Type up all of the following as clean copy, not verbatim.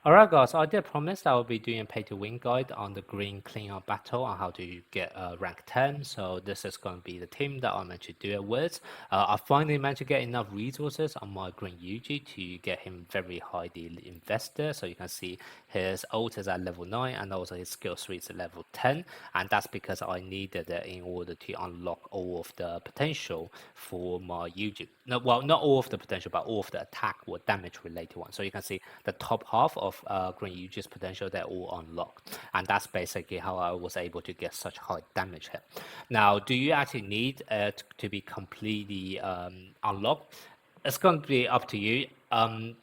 Alright guys, I did promise that I will be doing a pay to win guide on the green cleanup battle on how to get rank 10. So this is going to be the team that I meant to do it with. I finally managed to get enough resources on my green Yuji to get him very highly invested. So you can see his ult is at level 9 and also his skill 3 is at level 10. And that's because I needed it in order to unlock all of the potential for my Yuji. No, well, not all of the potential, but all of the attack or damage related ones. So you can see the top half of Green Yuji's potential, they're all unlocked. And that's basically how I was able to get such high damage here. Now, do you actually need it to be completely unlocked? It's going to be up to you.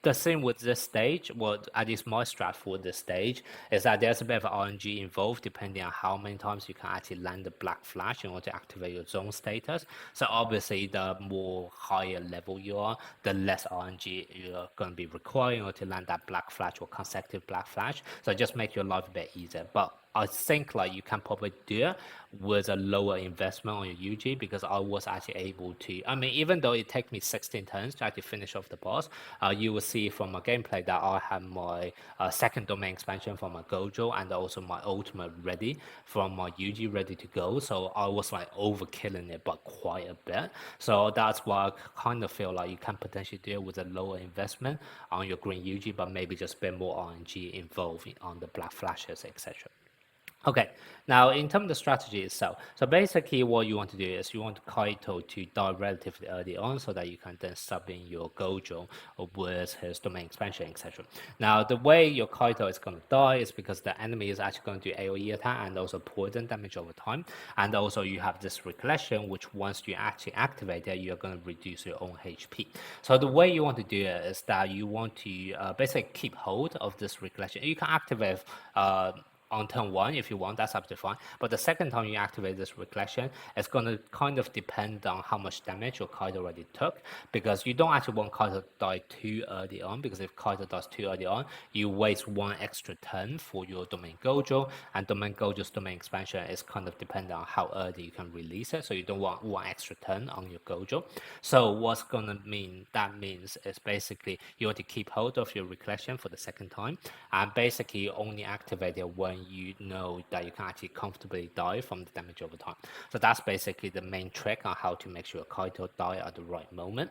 The same with this stage, well, at least my strat for this stage, is that there's a bit of RNG involved depending on how many times you can actually land the black flash in order to activate your zone status. So obviously, the more higher level you are, the less RNG you're going to be requiring or to land that black flash or consecutive black flash. So just make your life a bit easier. But I think like you can probably do it with a lower investment on your UG because I was actually able to, I mean, even though it takes me 16 turns to actually finish off the boss, you will see from my gameplay that I have my second domain expansion from my Gojo and also my ultimate ready from my UG ready to go. So I was like overkilling it by quite a bit. So that's why I kind of feel like you can potentially do it with a lower investment on your green UG, but maybe just a bit more RNG involved on the black flashes, etc. Okay, now in terms of the strategy itself, so basically what you want to do is you want Kaito to die relatively early on so that you can then sub in your Gojo with his domain expansion, etc. Now the way your Kaito is going to die is because the enemy is actually going to do AoE attack and also poison damage over time, and also you have this recollection which once you actually activate it, you're going to reduce your own HP. So the way you want to do it is that you want to basically keep hold of this recollection. You can activate on turn 1 if you want, that's absolutely fine. But the second time you activate this recollection, it's going to kind of depend on how much damage your Kaido already took, because you don't actually want Kaido to die too early on, because if Kaido dies too early on, you waste 1 extra turn for your Domain Gojo, and Domain Gojo's domain expansion is kind of dependent on how early you can release it, so you don't want 1 extra turn on your Gojo. So what's going to mean, that means is basically you want to keep hold of your recollection for the second time, and basically only activate it when you know that you can actually comfortably die from the damage over time. So that's basically the main trick on how to make sure Kaito die at the right moment.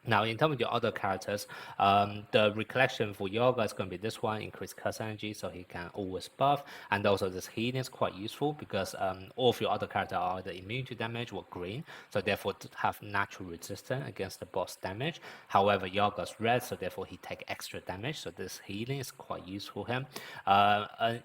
Now, in terms of your other characters, the recollection for Yoga is going to be this one, increase curse energy, so he can always buff. And also this healing is quite useful because all of your other characters are either immune to damage or green, so therefore have natural resistance against the boss damage. However, Yoga's red, so therefore he take extra damage, so this healing is quite useful here.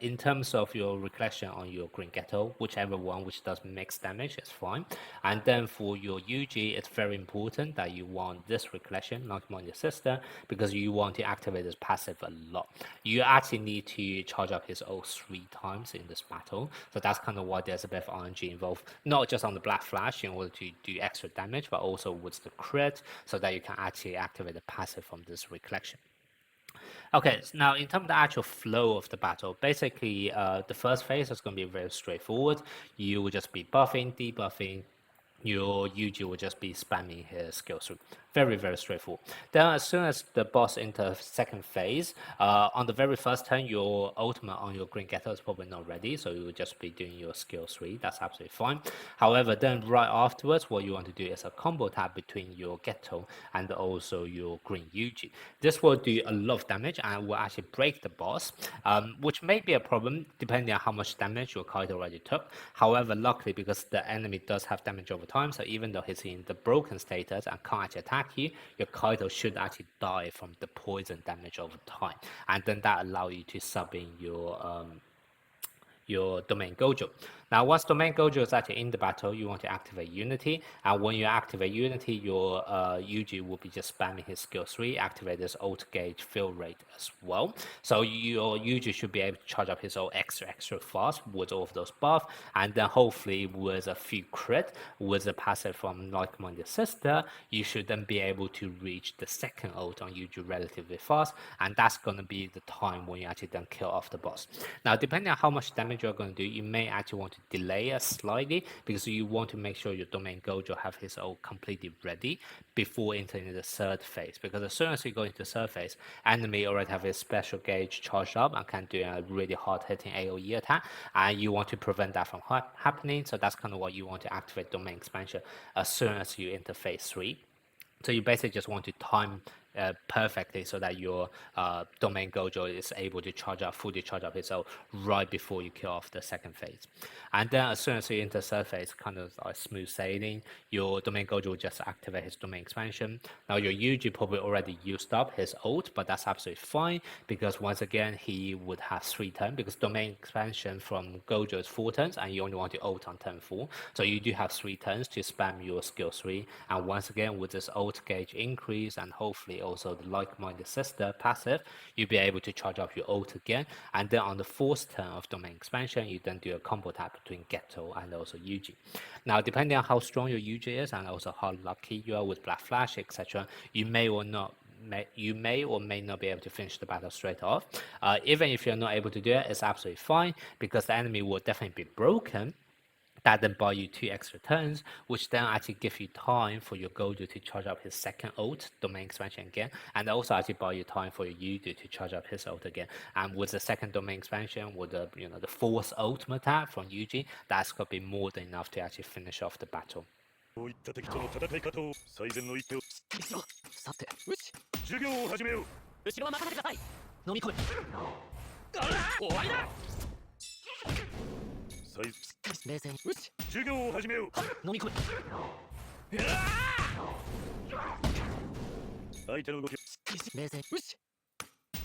In terms of your recollection on your green Ghetto, whichever one which does mixed damage is fine. And then for your UG, it's very important that you want this recollection, not on your sister, because you want to activate this passive a lot. You actually need to charge up his ult 3 times in this battle, so that's kind of why there's a bit of RNG involved, not just on the Black Flash in order to do extra damage, but also with the crit, so that you can actually activate the passive from this recollection. Okay, so now in terms of the actual flow of the battle, basically the first phase is going to be very straightforward. You will just be buffing, debuffing, your UG will just be spamming his skill through. Very, very straightforward. Then as soon as the boss enters second phase, on the very first turn, your ultimate on your green Ghetto is probably not ready, so you will just be doing your skill 3. That's absolutely fine. However, then right afterwards, what you want to do is a combo tap between your Ghetto and also your green UG. This will do a lot of damage and will actually break the boss, which may be a problem depending on how much damage your Kaido already took. However, luckily, because the enemy does have damage over time, so even though he's in the broken status and can't actually attack you, your Kaido should actually die from the poison damage over time, and then that allow you to sub in your domain Gojo. Now, once domain Gojo is actually in the battle, you want to activate Unity, and when you activate Unity, your UG will be just spamming his skill 3, activate this ult gauge fill rate as well. So your UG should be able to charge up his ult extra fast with all of those buffs, and then hopefully with a few crit, with a passive from like-minded sister, you should then be able to reach the second ult on UG relatively fast, and that's going to be the time when you actually then kill off the boss. Now, depending on how much damage what you're going to do, you may actually want to delay it slightly because you want to make sure your domain Gojo have his ult completely ready before entering the third phase. Because as soon as you go into the third phase, enemy already have his special gauge charged up and can do a really hard hitting AoE attack, and you want to prevent that from happening. So that's kind of what you want to activate domain expansion as soon as you enter phase 3. So you basically just want to time perfectly so that your domain Gojo is able to fully charge up his ult right before you kill off the second phase. And then as soon as you enter third phase, kind of like smooth sailing, your domain Gojo will just activate his domain expansion. Now your Yuji probably already used up his ult, but that's absolutely fine because once again he would have 3 turns because domain expansion from Gojo is 4 turns and you only want to ult on turn 4. So you do have 3 turns to spam your skill 3, and once again with this ult gauge increase and hopefully also the like-minded sister passive, you'll be able to charge up your ult again, and then on the 4th turn of domain expansion you then do a combo tap between Geto and also Yuji. Now depending on how strong your Yuji is and also how lucky you are with Black Flash etc, you may or may not be able to finish the battle straight off. Even if you're not able to do it, it's absolutely fine because the enemy will definitely be broken. That then buy you 2 extra turns, which then actually give you time for your Gojo to charge up his second ult, domain expansion again, and also actually buy you time for your Yuji to charge up his ult again. And with the second domain expansion, with the the 4th ultimate attack from Yuji, that's gonna be more than enough to actually finish off the battle. こういった敵との戦い方を最善の一手をさて、よし、授業を始めよう。後ろは任せてください。飲み込め。終わりだ。冷静に。よし、授業を始めよう。飲み込め。相手の動き。冷静に。よし。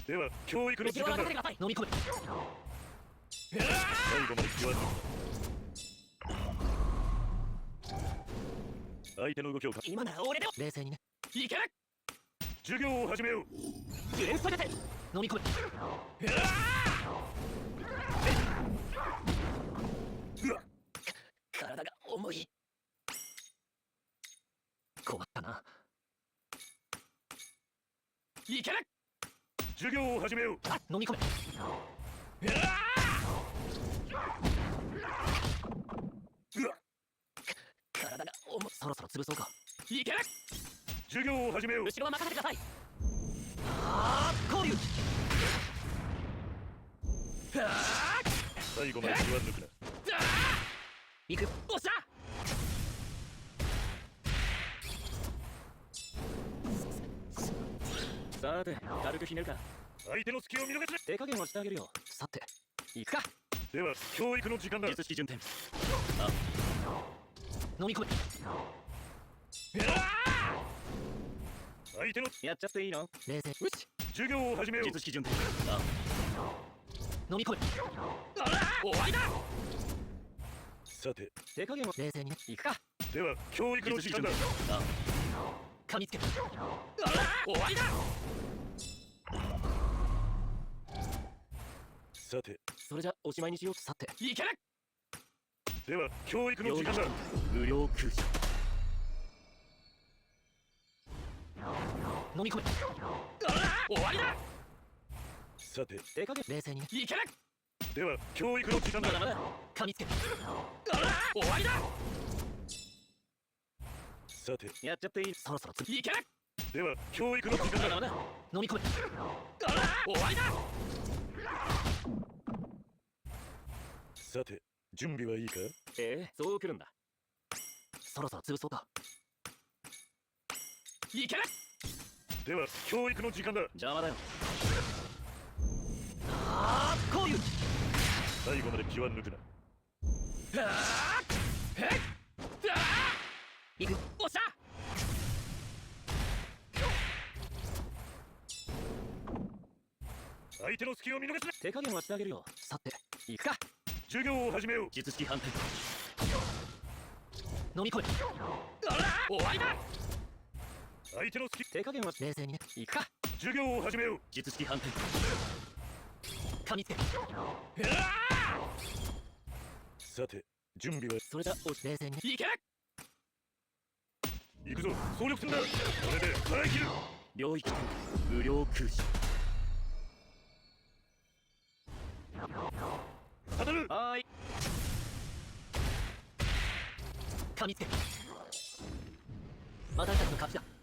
では教育の時後ろは間だ。任せてください。飲み込め。最後まで気は抜く。相手の動きを今なら俺では冷静にね。いける。授業を始めよう。連鎖で飲み込め。体が重い。困ったな。いける。授業を始めよう。あ、飲み込め。体が重い。そろそろ潰そうか。いける。授業を始めよう。後ろは任せてください。ああ、交流。最後まで気は抜くな。行く。おっしゃ。さて、軽くひねるか。相手の隙を見逃すな。手加減はしてあげるよ。さて、行くか。では教育の時間だ。術式順転。あ、飲み込め。相手のやっちゃっていいの？冷静。よし。授業を始めよう。術式順転。あ、飲み込め。終わりだ。さて、手加減を冷静にね。行くか。では教育の時間だ。あ、噛みつけ。終わりだ。さて、それじゃおしまいにしよう。さて、いける。では教育の時間だ。無料空襲。飲み込め。終わりだ。さて、手加減冷静にね。いける。では教育の時間だ。まだまだ噛みつけ。終わりだ。さて、やっちゃっていい。そろそろいける。では教育の時間だ。まだまだ飲み込め。終わりだ。さて、準備はいいか？そう来るんだ。そろそろ潰そうか。いける。では教育の時間だ。邪魔だよ。ああ、こういう。最後まで気は抜くな。行く。おっしゃ。相手の隙を見逃すな。手加減はしてあげるよ。さて、行くか。授業を始めよう。術式反転。飲み込め。終わりだ。相手の隙。手加減は冷静にね。行くか。授業を始めよう。術式反転。噛みつけ。さて、準備は。それじゃお冷静にね。いける。行くぞ、総力戦だ。これで払い切る。領域展開無料空襲。当たる。はーい。噛みつけ私たちの勝ちだ